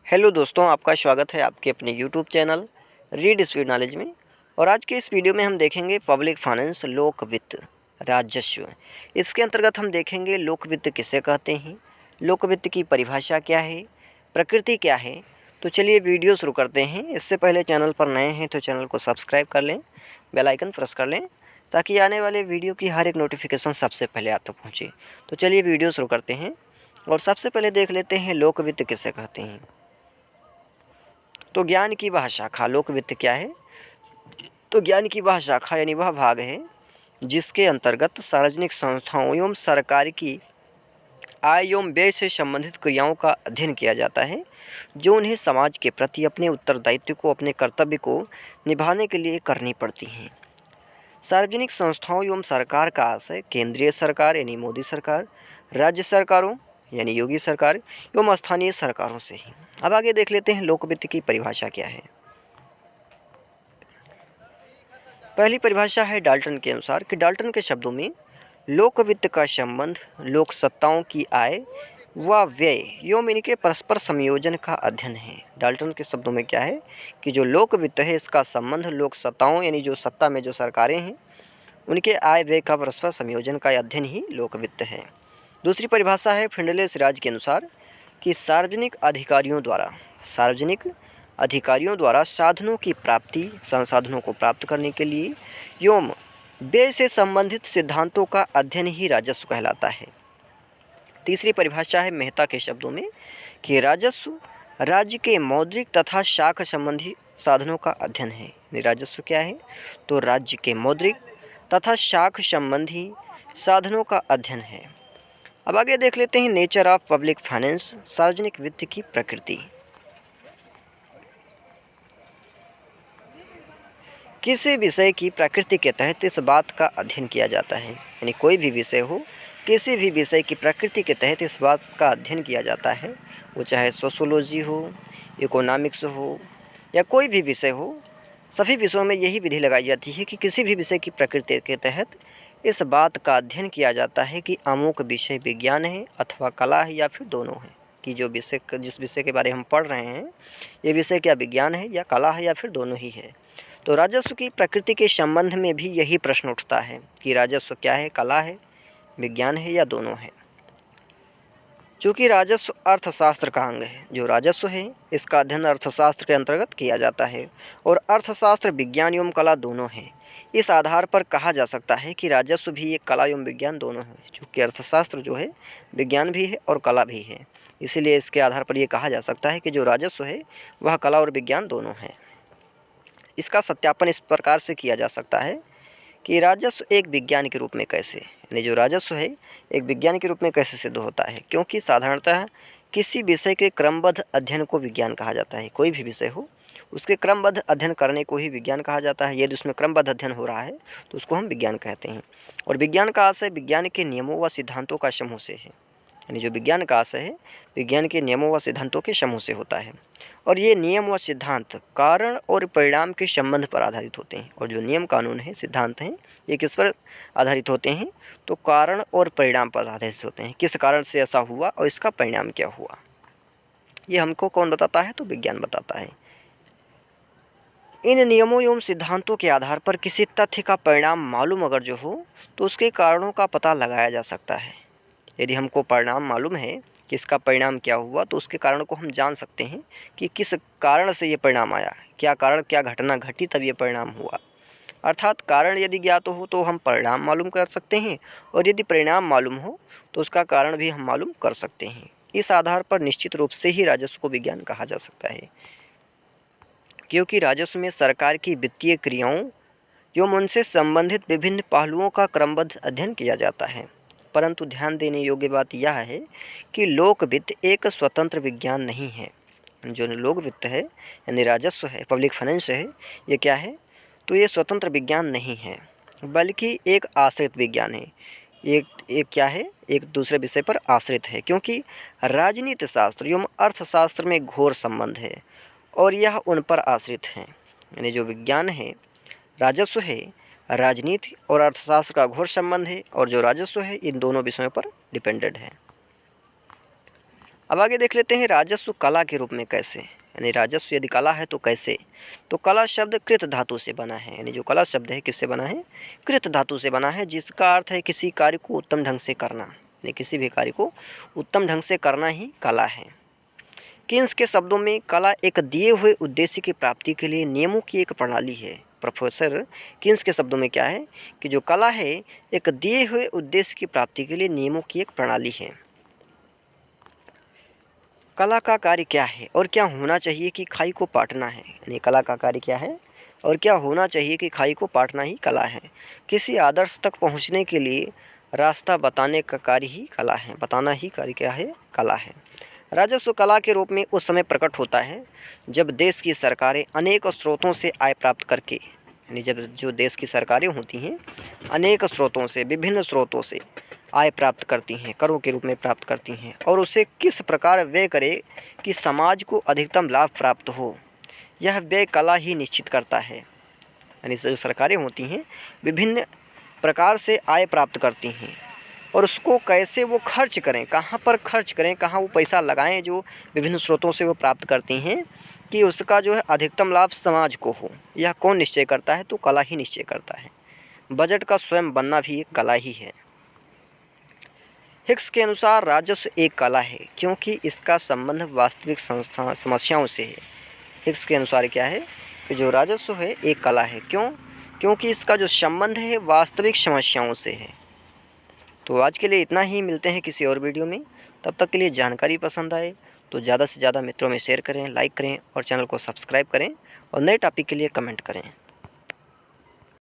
Hello दोस्तों, आपका स्वागत है आपके अपने YouTube channel read speed knowledge में। और आज के इस वीडियो में हम देखेंगे पब्लिक फाइनेंस, लोक वित्त, राजस्व। इसके अंतर्गत हम देखेंगे लोक वित्त किसे कहते हैं, लोक वित्त की परिभाषा क्या है, प्रकृति क्या है। तो चलिए वीडियो शुरू करते हैं। इससे पहले चैनल पर नए हैं तो चैनल को सब्सक्राइब कर लें, बेल आइकन प्रेस कर लें ताकि आने वाले वीडियो की हर एक नोटिफिकेशन सबसे पहले आप तक पहुँचे। तो चलिए वीडियो शुरू करते हैं और सबसे पहले देख लेते हैं लोक वित्त किसे कहते हैं। तो ज्ञान की वह शाखा, लोक वित्त क्या है? तो ज्ञान की वह शाखा यानी वह भाग है जिसके अंतर्गत सार्वजनिक संस्थाओं एवं सरकार की आय एवं व्यय से संबंधित क्रियाओं का अध्ययन किया जाता है, जो उन्हें समाज के प्रति अपने उत्तरदायित्व को, अपने कर्तव्य को निभाने के लिए करनी पड़ती हैं। सार्वजनिक संस्थाओं एवं सरकार का आशय केंद्रीय सरकार यानी मोदी सरकार, राज्य सरकारों यानी योगी सरकार एवं स्थानीय सरकारों से ही। अब आगे देख लेते हैं लोक वित्त की परिभाषा क्या है। पहली परिभाषा है डाल्टन के अनुसार कि डाल्टन के शब्दों में लोक वित्त का संबंध लोक सत्ताओं की आय व व्यय एवं इनके परस्पर संयोजन का अध्ययन है। डाल्टन के शब्दों में क्या है कि जो लोक वित्त है इसका संबंध लोक सत्ताओं यानी जो सत्ता में जो सरकारें हैं उनके आय व्यय का परस्पर संयोजन का अध्ययन ही लोक वित्त है। दूसरी परिभाषा है फिंडले सिराज के अनुसार कि सार्वजनिक अधिकारियों द्वारा साधनों की प्राप्ति, संसाधनों को प्राप्त करने के लिए एवं व्यय से संबंधित सिद्धांतों का अध्ययन ही राजस्व कहलाता है। तीसरी परिभाषा है मेहता के शब्दों में कि राजस्व राज्य के मौद्रिक तथा शाख संबंधी साधनों का अध्ययन है। राजस्व क्या है? तो राज्य के मौद्रिक तथा शाख संबंधी साधनों का अध्ययन है। अब आगे देख लेते हैं नेचर ऑफ पब्लिक फाइनेंस, सार्वजनिक वित्त की प्रकृति। किसी विषय की प्रकृति के तहत इस बात का अध्ययन किया जाता है, यानी कोई भी विषय हो, किसी भी विषय की प्रकृति के तहत इस बात का अध्ययन किया जाता है। वो चाहे सोशियोलॉजी हो, इकोनॉमिक्स हो या कोई भी विषय हो, सभी विषयों में यही विधि लगाई जाती है कि किसी भी विषय की प्रकृति के तहत इस बात का अध्ययन किया जाता है कि अमुक विषय विज्ञान है अथवा कला है या फिर दोनों है, कि जिस विषय के बारे में हम पढ़ रहे हैं ये विषय क्या विज्ञान है या कला है या फिर दोनों ही है। तो राजस्व की प्रकृति के संबंध में भी यही प्रश्न उठता है कि राजस्व क्या है, कला है, विज्ञान है या दोनों है। चूँकि राजस्व अर्थशास्त्र का अंग है, जो राजस्व है इसका अध्ययन अर्थशास्त्र के अंतर्गत किया जाता है और अर्थशास्त्र विज्ञान एवं कला दोनों है। इस आधार पर कहा जा सकता है कि राजस्व भी एक कला एवं विज्ञान दोनों है, चूँकि अर्थशास्त्र जो है विज्ञान भी है और कला भी है, इसीलिए इसके आधार पर यह कहा जा सकता है कि जो राजस्व है वह कला और विज्ञान दोनों है। इसका सत्यापन इस प्रकार से किया जा सकता है कि राजस्व एक विज्ञान के रूप में कैसे, यानी जो राजस्व है एक विज्ञान के रूप में कैसे सिद्ध होता है, क्योंकि साधारणतः किसी विषय के क्रमबद्ध अध्ययन को विज्ञान कहा जाता है। कोई भी विषय हो उसके क्रमबद्ध अध्ययन करने को ही विज्ञान कहा जाता है। यदि उसमें क्रमबद्ध अध्ययन हो रहा है तो उसको हम विज्ञान कहते हैं। और विज्ञान का आशय विज्ञान के नियमों व सिद्धांतों का समूह से है, यानी जो विज्ञान का आशय है विज्ञान के नियमों व सिद्धांतों के समूह से होता है। और ये नियम व सिद्धांत कारण और परिणाम के संबंध पर आधारित होते हैं। और जो नियम कानून हैं, सिद्धांत हैं, ये किस पर आधारित होते हैं? तो कारण और परिणाम पर आधारित होते हैं। किस कारण से ऐसा हुआ और इसका परिणाम क्या हुआ, ये हमको कौन बताता है? तो विज्ञान बताता है। इन नियमों एवं सिद्धांतों के आधार पर किसी तथ्य का परिणाम मालूम अगर जो हो तो उसके कारणों का पता लगाया जा सकता है। यदि हमको परिणाम मालूम है कि इसका परिणाम क्या हुआ तो उसके कारण को हम जान सकते हैं कि किस कारण से ये परिणाम आया, क्या कारण, क्या घटना घटी तब ये परिणाम हुआ। अर्थात कारण यदि ज्ञात हो तो हम परिणाम मालूम कर सकते हैं, और यदि परिणाम मालूम हो तो उसका कारण भी हम मालूम कर सकते हैं। इस आधार पर निश्चित रूप से ही राजस्व को विज्ञान कहा जा सकता है, क्योंकि राजस्व में सरकार की वित्तीय क्रियाओं एवं उनसे संबंधित विभिन्न पहलुओं का क्रमबद्ध अध्ययन किया जाता है। परंतु ध्यान देने योग्य बात यह है कि लोक वित्त एक स्वतंत्र विज्ञान नहीं है। जो लोक वित्त है यानी राजस्व है, पब्लिक फाइनेंस है, ये क्या है? तो ये स्वतंत्र विज्ञान नहीं है, बल्कि एक आश्रित विज्ञान है। एक क्या है? एक दूसरे विषय पर आश्रित है, क्योंकि राजनीति शास्त्र एवं अर्थशास्त्र में घोर संबंध है और यह उन पर आश्रित है। यानी जो विज्ञान है, राजस्व है, राजनीति और अर्थशास्त्र का घोर संबंध है, और जो राजस्व है इन दोनों विषयों पर डिपेंडेंट है। अब आगे देख लेते हैं राजस्व कला के रूप में कैसे, यानी राजस्व यदि कला है तो कैसे। तो कला शब्द कृत धातु से बना है, यानी जो कला शब्द है किससे बना है, कृत धातु से बना है, जिसका अर्थ है किसी कार्य को उत्तम ढंग से करना, यानी किसी भी कार्य को उत्तम ढंग से करना ही कला है। किन्स के शब्दों में कला एक दिए हुए उद्देश्य की प्राप्ति के लिए नियमों की एक प्रणाली है। प्रोफेसर किन्स के शब्दों में क्या है कि जो कला है एक दिए हुए उद्देश्य की प्राप्ति के लिए नियमों की एक प्रणाली है। कला का कार्य क्या है और क्या होना चाहिए कि खाई को पाटना है, यानी कला का कार्य क्या है और क्या होना चाहिए कि खाई को पाटना ही कला है। किसी आदर्श तक पहुंचने के लिए रास्ता बताने का कार्य ही कला है, बताना ही कार्य क्या है, कला है। राजस्व कला के रूप में उस समय प्रकट होता है जब देश की सरकारें अनेक स्रोतों से आय प्राप्त करके, यानी जब जो देश की सरकारें होती हैं अनेक स्रोतों से, विभिन्न स्रोतों से आय प्राप्त करती हैं, करों के रूप में प्राप्त करती हैं, और उसे किस प्रकार व्यय करे कि समाज को अधिकतम लाभ प्राप्त हो, यह व्यय कला ही निश्चित करता है। यानी जो सरकारें होती हैं विभिन्न प्रकार से आय प्राप्त करती हैं और उसको कैसे वो खर्च करें, कहाँ पर खर्च करें, कहाँ वो पैसा लगाएं जो विभिन्न स्रोतों से वो प्राप्त करती हैं, कि उसका जो है अधिकतम लाभ समाज को हो, यह कौन निश्चय करता है, तो कला ही निश्चय करता है। बजट का स्वयं बनना भी एक कला ही है। हिक्स के अनुसार राजस्व एक कला है क्योंकि इसका संबंध वास्तविक समस्याओं से है। हिक्स के अनुसार क्या है कि जो राजस्व है एक कला है, क्यों, क्योंकि इसका जो संबंध है वास्तविक समस्याओं से है। तो आज के लिए इतना ही, मिलते हैं किसी और वीडियो में। तब तक के लिए जानकारी पसंद आए तो ज़्यादा से ज़्यादा मित्रों में शेयर करें, लाइक करें और चैनल को सब्सक्राइब करें और नए टॉपिक के लिए कमेंट करें।